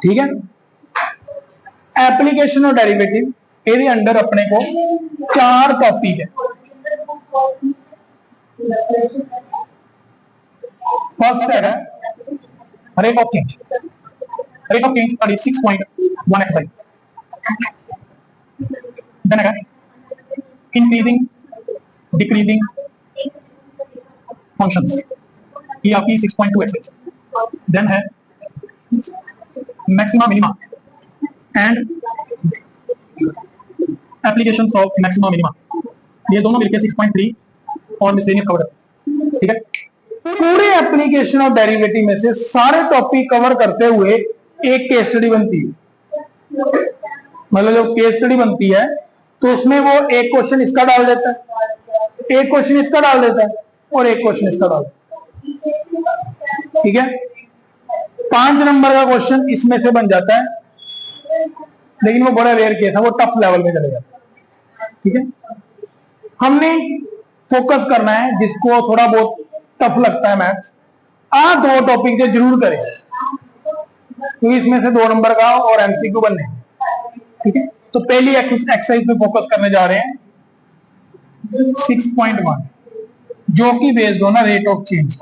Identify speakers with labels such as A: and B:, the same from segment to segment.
A: ठीक है। Application of derivative ये अंडर अपने को 4 टॉपिक है। फर्स्ट है rate of change. Rate of change 36.1 exercise. Then है इंक्रीजिंग डिक्रीजिंग फंक्शंस, ये आपकी 6.2 एक्सरसाइज। देन है maxima minima and applications of maxima minima, ये दोनों मिलकर 6.3 और मिसलेनियस कवर है। ठीक है। पूरे एप्लीकेशन ऑफ डेरिवेटिव में से सारे टॉपिक कवर करते हुए एक केस स्टडी बनती है। मतलब जब केस स्टडी बनती है तो उसमें वो एक क्वेश्चन इसका डाल देता है, एक क्वेश्चन इसका डाल देता है और एक क्वेश्चन इसका डाल देता है। ठीक है। 5 नंबर का क्वेश्चन इसमें से बन जाता है, लेकिन वो बड़ा रेयर केस है, वो टफ लेवल में चले जाता है। ठीक है। हमने फोकस करना है जिसको थोड़ा बहुत टफ लगता है मैथ्स, आ 2 टॉपिक से जरूर करें, क्योंकि इसमें से 2 नंबर का और एमसीक्यू बनने। ठीक है। तो पहली एक्सरसाइज में फोकस करने जा रहे हैं 6.1, जो कि based on rate of change.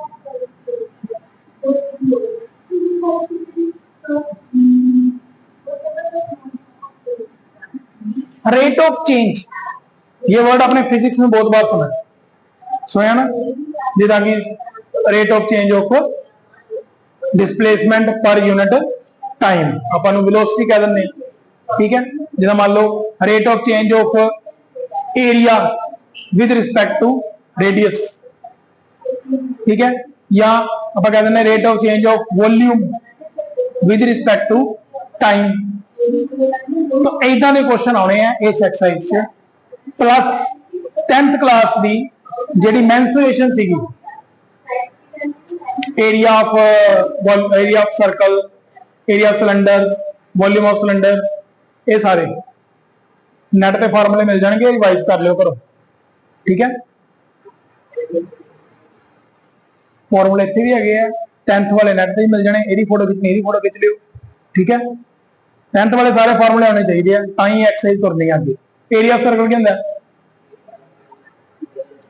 A: Rate of change ये वर्ड आपने फिजिक्स में बहुत बार सुना है, सुना ना, जिदागी rate of change of displacement per unit time, अपन वेलोसिटी कह दें। ठीक है। जिदा मान लो rate of change of area with respect to radius. ठीक है। या आप कह दें rate of change of volume with respect to time. तो इदा के क्वेश्चन आने हैं इस एक्सरसाइज से। प्लस 10th क्लास की जी मेंसुरेशन सी, area of circle, area of cylinder, volume of cylinder, ये सारे नेट पे फार्मूले मिल जाएंगे, रिवाइज कर लियो करो। ठीक है। फॉर्मूले इतने भी है, 10th वाले नेट पे ही मिल जाने, यदि फोटो खिंचनी यदि फोटो खिंच लियो। ठीक है। 10th वाले सारे फॉर्मूले आने चाहिए, ताई एक्सरसाइज करनी है आगे। एरिया ऑफ सर्कल क्या होता है?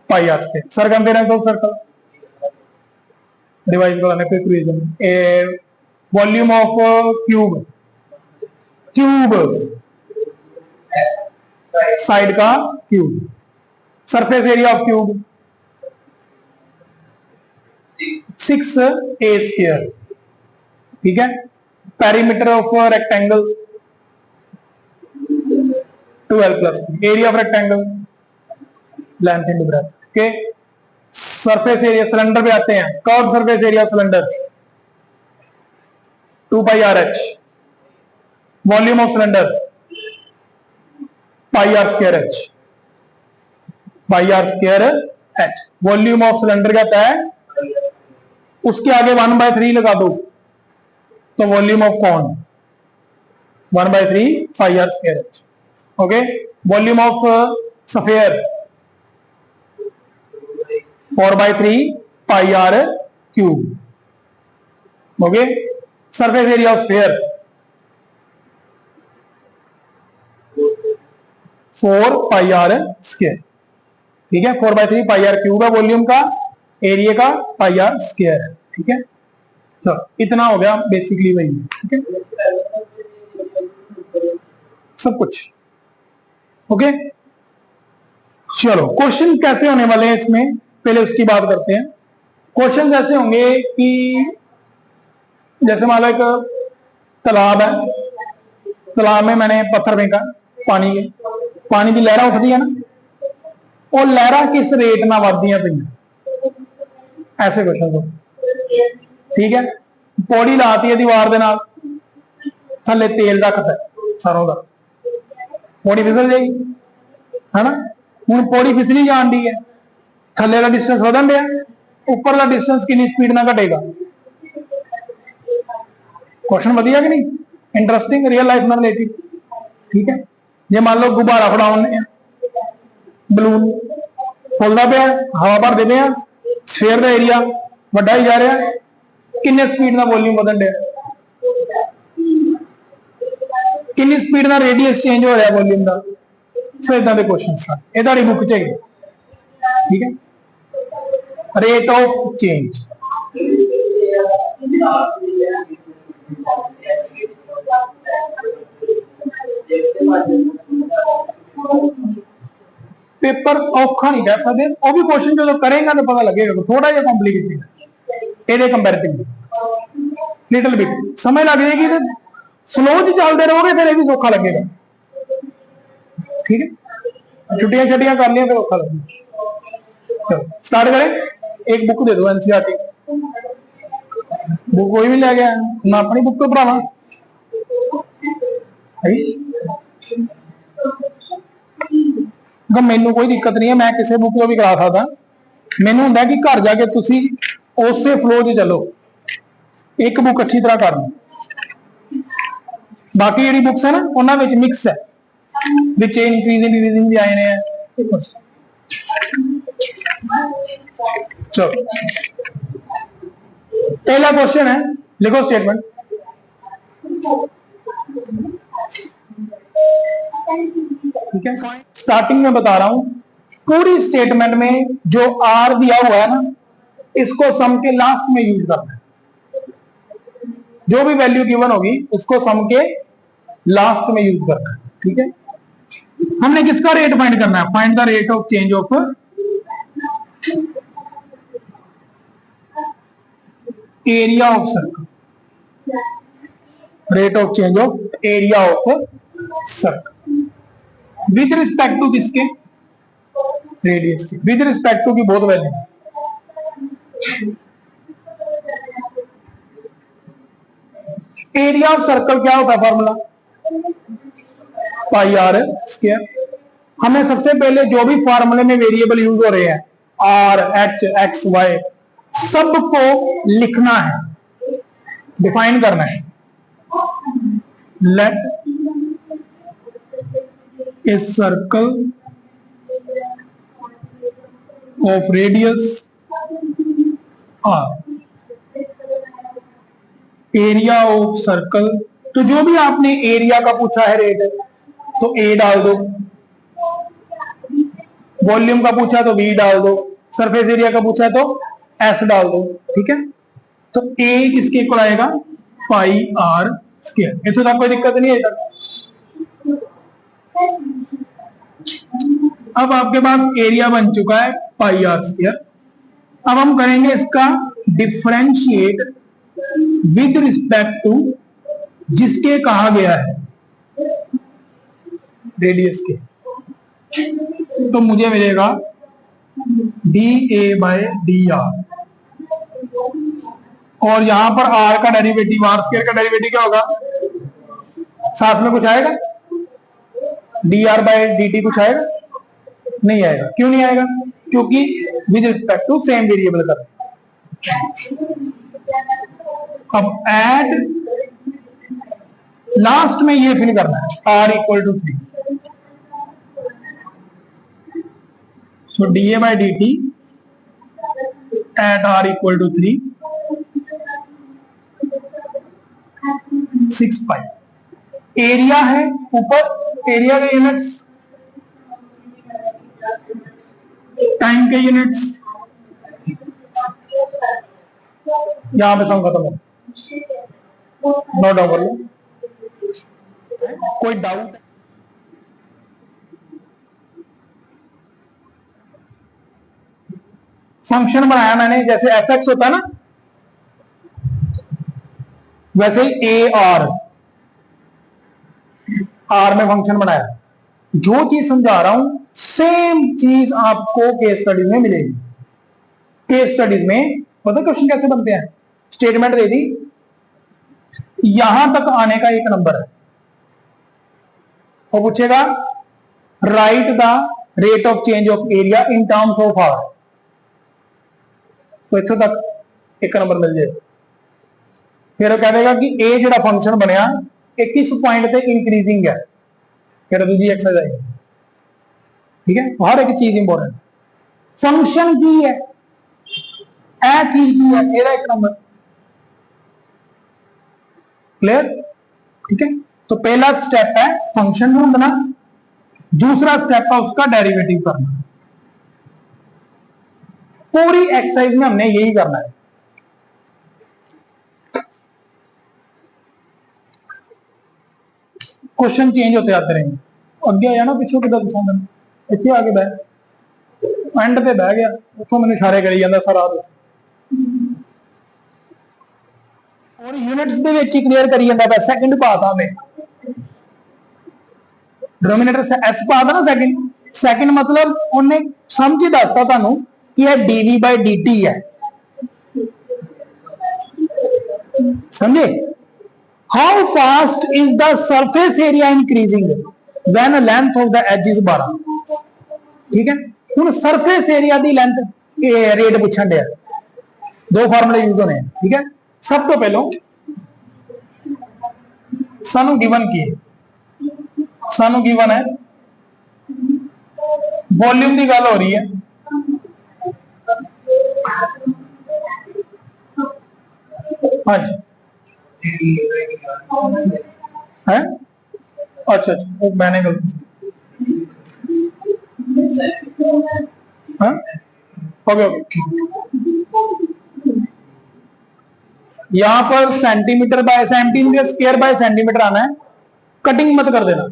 A: Pi r square. Circumference of circle divide करने पे equation. Volume of cube, cube side का cube. Surface area of cube 6a square. ठीक है। Perimeter of rectangle 12 plus area of rectangle, length into breadth. Okay. Surface area cylinder पे आते हैं, curve surface area of cylinder 2 pi r h. Volume of cylinder pi r square h, pi r square h. Volume of cylinder कहता है, उसके आगे 1/3 लगा दो तो वॉल्यूम ऑफ कौन 1/3 pi r square h. Okay. Volume of sphere 4/3 pi r cube. Okay. Surface area of sphere 4 pi r square. ठीक है। 4/3 पाई आर क्यूब है वॉल्यूम का, एरिया का पाई आर स्क्वायर है। ठीक है। तो इतना हो गया बेसिकली वही। ठीक है। सब कुछ ओके। चलो क्वेश्चन कैसे होने वाले हैं इसमें, पहले उसकी बात करते हैं। क्वेश्चन ऐसे होंगे कि जैसे मान लो एक तालाब है, तालाब में मैंने पत्थर फेंका पानी में, पानी की लहरा उठती है ना, और लहरा किस रेट ना बढ़ती पे, ऐसे क्वेश्चन को। ठीक है। पौड़ी लाती है दीवार के नाल, थले तेल रखता है सरों का, पौड़ी फिसल जाएगी है ना। हूँ पौड़ी फिसली जान दी है, थले का डिस्टेंस वधन दिया, उपर का डिस्टेंस कितनी स्पीड ना घटेगा। क्वेश्चन वधिया कि नहीं, इंटरेस्टिंग, रियल लाइफ में रिलेटेड। ठीक है। जे मान लो गुब्बारा फड़ाने बलून फुलता पे हवा भरते पे, स्फीयर का एरिया वड्डा ही जा रहा, किन्ने स्पीड का वॉल्यूम बदन दिया, कितनी स्पीड ना रेडियस चेंज हो रहा है वॉल्यूम का। सो इदा के क्वेश्चन ये तारी बुक च है, ठीक है। रेट ऑफ चेंज पेपर औखा नहीं कह सकते, वो भी क्वेश्चन जो करेगा तो पता लगेगा, थोड़ा जहा कॉम्प्लीकेटेड ये कंपैरेटिव लिटिल बिट समझ लग जाएगी। तो स्लो च चलते रहोगे फिर भी सौखा लगेगा, ठीक है। छुट्टियां छुट्टियां कर लिया फिर औखा लगेगा। चलो स्टार्ट करें। एक बुक दे दो एनसीईआरटी, बुक कोई भी ले गया, मैं अपनी बुक तो पढ़ावा। मैनू कोई दिक्कत नहीं है, मैं किसी बुक को भी करा सकता। मैनू होंगे कि घर जाके तुसी उसे फ्लो च चलो, एक बुक अच्छी तरह कर लो। बाकी जी बुक्स है ना उन्होंने मिक्स है, बिचे इंक्रीजिंग डिक्रीजिंग भी आए हैं। चलो पहला क्वेश्चन है, लिखो स्टेटमेंट। ठीक है, स्टार्टिंग में बता रहा हूं, पूरी स्टेटमेंट में जो आर दिया हुआ है ना, इसको सम के लास्ट में यूज करना है। जो भी वैल्यू गिवन होगी उसको सम के लास्ट में यूज करना है, ठीक है। हमने किसका रेट फाइंड करना है? Find the rate of change of area of circle, rate of change of area of circle with respect to किसके? रेडियस के। विद रिस्पेक्ट टू की बहुत वैल्यू, एरिया ऑफ सर्कल क्या होता है? Formula pi r square. हमें सबसे पहले जो भी फॉर्मूले में वेरिएबल यूज हो रहे हैं, आर एच एक्स वाई, सबको लिखना है, डिफाइन करना है। Let a circle of radius r, area of circle. तो जो भी आपने एरिया का पूछा है रेट, तो ए डाल दो, वॉल्यूम का पूछा तो वी डाल दो, सरफेस एरिया का पूछा तो एस डाल दो, ठीक है। तो ए किसके इक्वल आएगा? पाई आर स्क्वायर। इतना तक कोई दिक्कत नहीं है। अब आपके पास एरिया बन चुका है पाई आर स्क्वायर। अब हम करेंगे इसका डिफरेंशिएट विद रिस्पेक्ट टू जिसके कहा गया है रेडियस के, तो मुझे मिलेगा d A by d r, और यहां पर आर का डेरिवेटिव, आर स्क्वायर का डेरिवेटिव क्या होगा? साथ में कुछ आएगा? D r by d t कुछ आएगा? नहीं आएगा। क्यों नहीं आएगा? क्योंकि with respect to same variable कर। अब एड लास्ट में ये फिल करना है, r equal to 3। So d A by D T at r equal to 3 6 pi. Area है ऊपर, एरिया के यूनिट्स, टाइम के यूनिट्स, यहां पे सम खत्म हो। नो डाउट, कोई डाउट? फंक्शन बनाया मैंने, जैसे एफ एक्स होता है ना, वैसे ही ए आर, आर में फंक्शन बनाया। जो चीज समझा रहा हूं सेम चीज आपको केस स्टडीज में मिलेगी। केस स्टडीज में पता क्वेश्चन कैसे बनते हैं? स्टेटमेंट दे दी, यहां तक आने का एक नंबर है, वो पूछेगा write the rate of change of area in terms of r, तो इतों तक एक नंबर मिल जाएगा। फिर कह देगा कि ए जो फंक्शन बनया ये किस पॉइंट पे इंक्रीजिंग है, फिर दूसरी एक्सरसाइज, ठीक है। हर एक चीज इंपॉर्टेंट, फंक्शन की है, ए चीज की है, एक नंबर। क्लियर? ठीक है। तो पहला स्टेप है फंक्शन ढूंढना, दूसरा स्टेप है उसका डेरिवेटिव करना। पूरी एक्सरसाइज में हमने यही करना है। क्वेश्चन चेंज होते आते रहेंगे। अगे आया ना पिछों किदा दसा मैं इतने आके बह एंड पे बह गया, उतो मैंने इशारे करी जाता सर आ दस और यूनिट्स दे विच ही क्लियर करी जाता है। सेकंड पाता मैं डिनोमिनेटर एस पाता ना सेकंड, सेकंड मतलब उन्हें समझ ही दसता तुहानू कि यह डीवी बाय डी है, समझे। How fast is the surface area increasing when length of the edge is 12। ठीक है, हूँ सरफेस एरिया की लेंथ रेट पूछन दिया, दो फार्मूले यूज होने। ठीक है, सब तो पहलो सानू गिवन की है, सानू गिवन है वॉल्यूम की गल हो रही है। हाँ जी है, अच्छा अच्छा वो मैंने गलती हाँ ओके यहां पर centimetre bye centimetre square by centimetre आना है, कटिंग मत कर देना।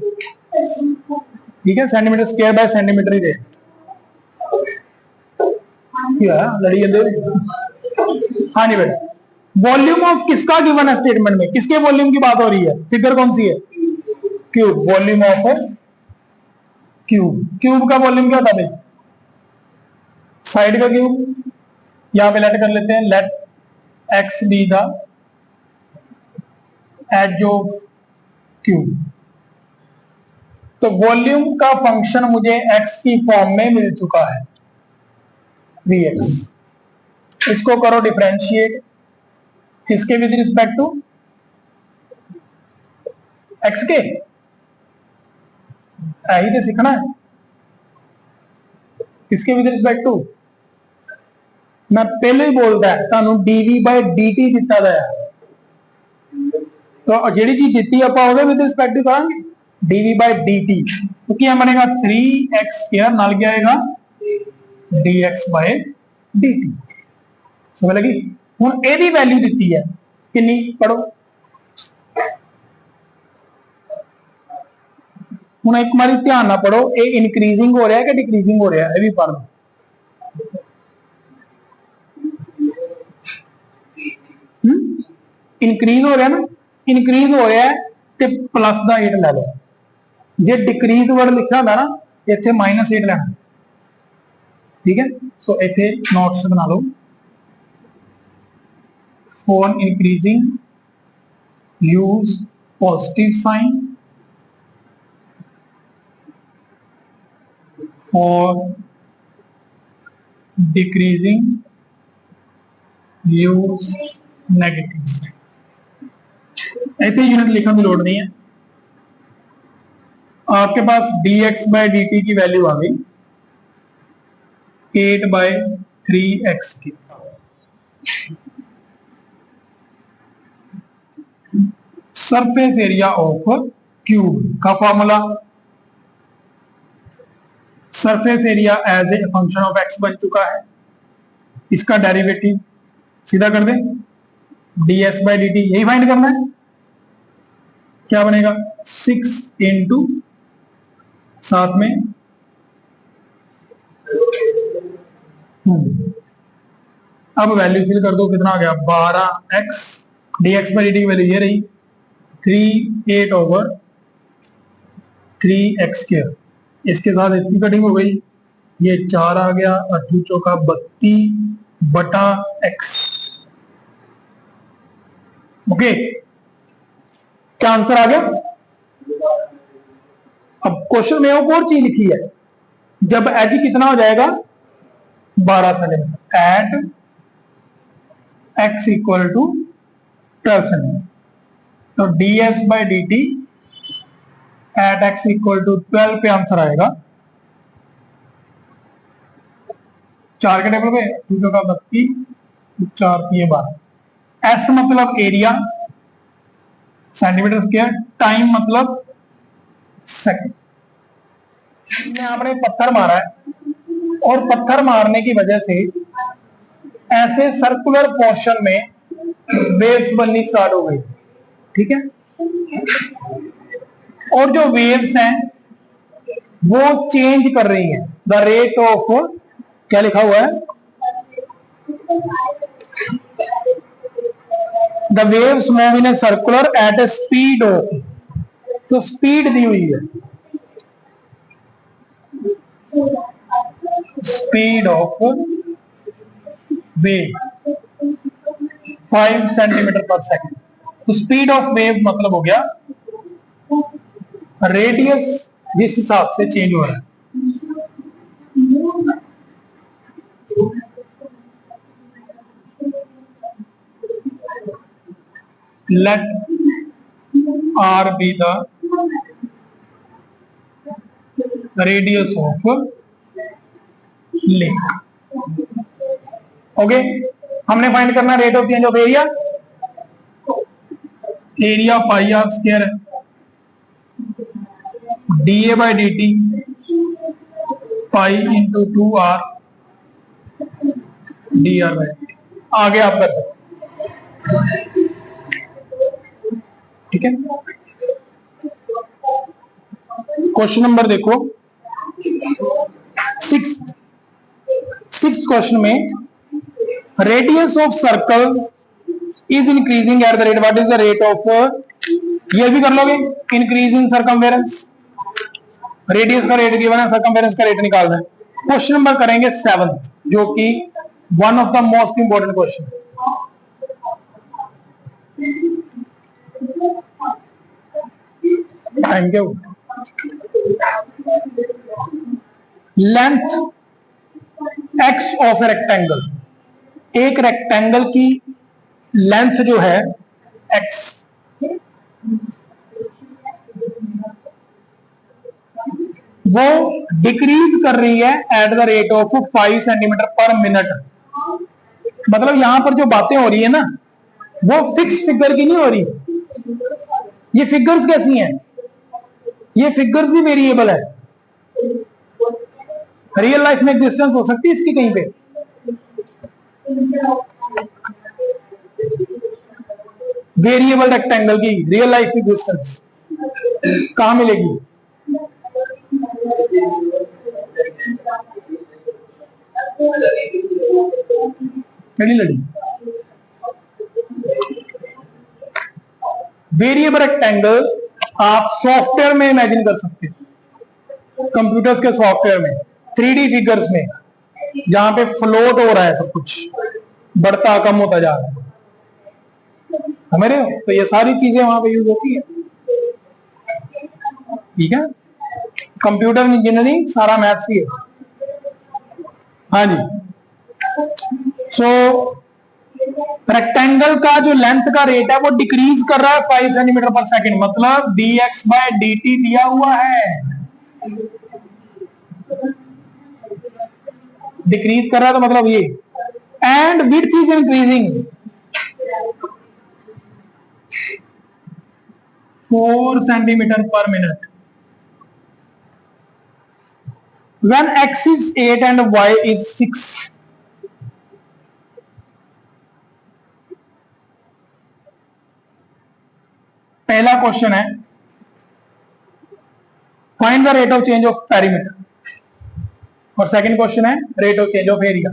A: ठीक है, सेंटीमीटर स्क्वायर बाय सेंटीमीटर ही दे लड़ी जल्दी। हाँ जी बेटा, वॉल्यूम ऑफ किसका गिवन है स्टेटमेंट में, किसके वॉल्यूम की बात हो रही है, फिगर कौन सी है, cube, volume of cube. Cube का वॉल्यूम क्या था भाई, साइड का क्यूब, यहां पे लेट कर लेते हैं, let x be the edge of cube. तो वॉल्यूम का फंक्शन मुझे एक्स की फॉर्म में मिल चुका है, वी एक्स। इसको करो डिफरेंशिएट, किसके विद रिस्पेक्ट टू एक्स के, यही तो सीखना है, किसके विद रिस्पेक्ट टू। मैं पहले ही बोलता है तुहानू डीवी बाय डी दिता गया, तो जी चीज दी आप विद रिस्पेक्ट टू करेंगे डीवी बाय डी, तो क्या बनेगा 3x² नाल क्या आएगा dx बाय डी। समझ लगी। हुण एदी वैल्यू दी है कितनी, पढ़ो हुण एक बार ध्यान ना पढ़ो, ये इनक्रीजिंग हो रहा है कि डिक्रीजिंग हो रहा है, ये भी पढ़ लो। इनक्रीज हो रहा है ना, इनक्रीज हो रहा है तो प्लस का 8 लै लो, जे डिक्रीज वर्ड लिखा होंगे ना इतने -8 लेना। ठीक है, सो इतने नोट्स बना लो, for increasing use positive sign, for decreasing use negative sign. इतने यूनिट लिखने की लोड़ नहीं है, आपके पास dx बाय dt की वैल्यू आ गई 8/3x की। सरफेस एरिया ऑफ क्यूब का formula, surface area as a function of x बन चुका है, इसका डेरिवेटिव सीधा कर दें, ds बाय dt यही फाइंड करना है। क्या बनेगा 6 इंटू साथ में अब वैल्यू फिल कर दो, कितना आ गया 12x, dx बाई डी की वैल्यू ये रही 3/8/3x²। इसके साथ इतनी कटिंग हो गई, ये 4 आ गया, 8 चौका 32/x। ओके, क्या आंसर आ गया। अब क्वेश्चन में एक और चीज लिखी है, जब एज कितना हो जाएगा 12 centimetre at x equal to 12 centimetre, तो ds by D T at x equal to 12 पे आंसर आएगा 4 के टेबल पे 2 का 32, 4 12। एस मतलब एरिया, सेंटीमीटर स्क्वायर, टाइम मतलब सेकंड। ने आपने पत्थर मारा है और पत्थर मारने की वजह से ऐसे सर्कुलर पोर्शन में वेव्स बननी स्टार्ट हो गई, ठीक है। और जो वेव्स हैं वो चेंज कर रही हैं द रेट ऑफ, क्या लिखा हुआ है, the waves move in a circular at a speed of, तो स्पीड दी हुई है, speed of wave 5 centimetre per second. तो स्पीड ऑफ वेव मतलब हो गया रेडियस जिस हिसाब से चेंज हो रहा है। Let r be the radius of link. Okay, हमने फाइंड करना rate of change of area, area pi r square है, d A by D t pi into 2r d r by, आगे आप कर सकते, ठीक है। क्वेश्चन नंबर देखो, सिक्स क्वेश्चन में radius of circle is increasing at the rate, what is the rate of, ये भी कर लोगे, इंक्रीज इन सर्कमफेरेंस, रेडियस का रेट गिवन है, सर्कमफेरेंस का रेट निकालना है। क्वेश्चन नंबर करेंगे 7th, जो कि one of the most important question. Time क्या हुआ, length x of a rectangle, एक रेक्टेंगल की लेंथ जो है एक्स, वो डिक्रीज कर रही है eight the rate of 5 centimetre per minute. मतलब यहां पर जो बातें हो रही है ना, वो फिक्स फिगर की नहीं हो रही, ये फिगर्स कैसी हैं, ये फिगर्स भी वेरिएबल है, रियल लाइफ में एग्जिस्टेंस हो सकती है इसकी कहीं पे, वेरिएबल रेक्टेंगल की रियल लाइफ एग्जिस्टेंस कहां मिलेगी, लड़ी लड़ी वेरिएबल रेक्टेंगल आप सॉफ्टवेयर में इमेजिन कर सकते हैं, कंप्यूटर्स के सॉफ्टवेयर में, 3D फिगर्स में, जहां पे फ्लोट हो रहा है सब कुछ, बढ़ता कम होता जा रहा है, समझ रहे हो, तो ये सारी चीजें वहां पे यूज होती है, ठीक है। कंप्यूटर इंजीनियरिंग सारा मैथ्स ही है, हाँ जी। सो रेक्टेंगल का जो लेंथ का रेट है वो डिक्रीज कर रहा है 5 सेंटीमीटर पर सेकंड, मतलब dx बाय dt दिया हुआ है, डिक्रीज कर रहा है तो मतलब ये, and width is increasing 4 centimetre per minute, when x is 8 and y is 6, पहला क्वेश्चन है find the rate of change of perimeter, और सेकंड क्वेश्चन है rate of change of area.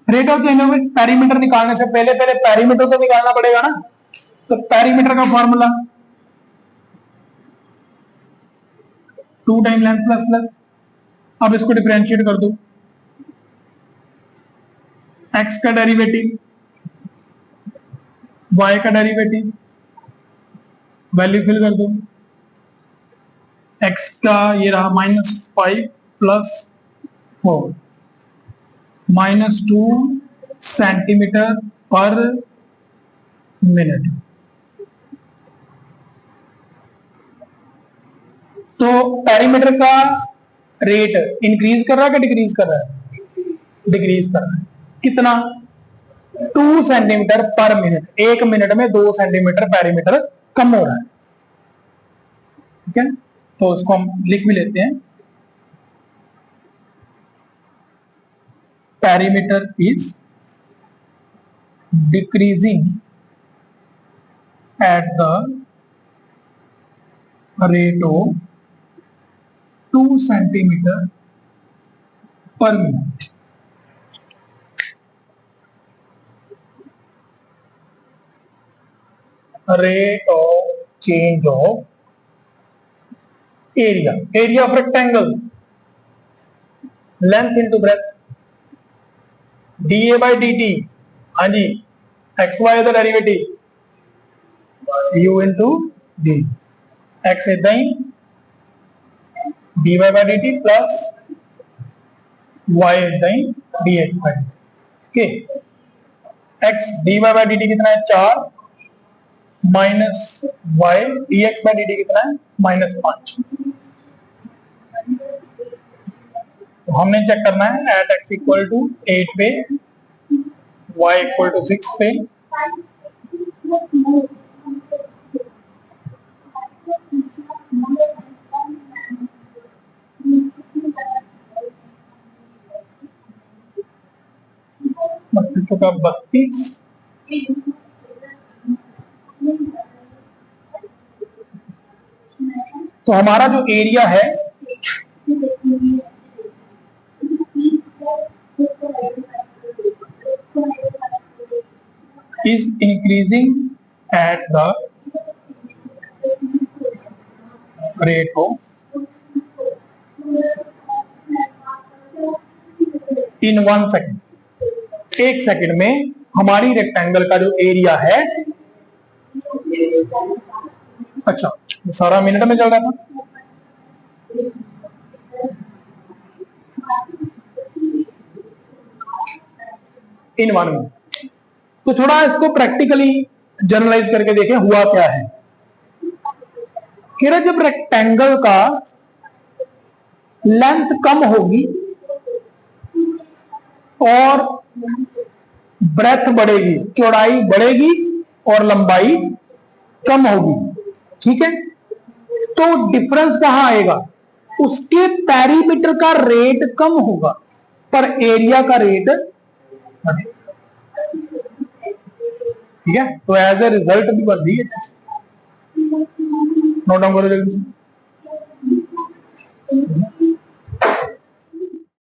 A: Rate of change of perimeter निकालने से पहले पहले perimeter तो निकालना पड़ेगा ना, तो पेरीमीटर का formula 2 time length plus plus, अब इसको डिफरेंशिएट कर दो, x का डेरिवेटिव, y का डेरिवेटिव, वैल्यू फिल कर दो, x का ये रहा -5 प्लस 4, -2 सेंटीमीटर पर मिनट। तो पेरीमीटर का रेट इंक्रीज कर रहा है कि डिक्रीज कर रहा है? डिक्रीज कर रहा है। कितना? 2 सेंटीमीटर पर मिनट, 1 मिनट में 2 सेंटीमीटर पेरीमीटर कम हो रहा है। ठीक है, तो इसको हम लिख भी लेते हैं, perimeter is decreasing at the rate of 2 centimetre per minute. Rate of change of area, area of rectangle, length into breadth, d A by D t. हाँ जी, एक्स वाई का derivative u into d, x इतना ही d y by D t plus y इतना ही d x by d. Okay, x d y by D t कितना है? 4 minus y d x by D t कितना है? -5। तो हमने चेक करना है एट एक्स इक्वल टू 8 पे, y इक्वल टू 6 पे, का 32। तो हमारा जो एरिया है is increasing at the rate of in 1 second. 1 second में हमारी रेक्टेंगल का जो एरिया है, अच्छा सारा मिनट में चल रहा था, इन 1 मिनट। तो थोड़ा इसको प्रैक्टिकली जनरलाइज करके देखें हुआ क्या है। कि जब रेक्टेंगल का लेंथ कम होगी और ब्रेथ बढ़ेगी, चौड़ाई बढ़ेगी और लंबाई कम होगी, ठीक है, तो डिफरेंस कहां आएगा? उसके पेरीमीटर का रेट कम होगा पर एरिया का रेट बढ़ेगा। ठीक है, तो एज ए रिजल्ट भी बढ़ रही है। नोट डाउन करो जल्दी से।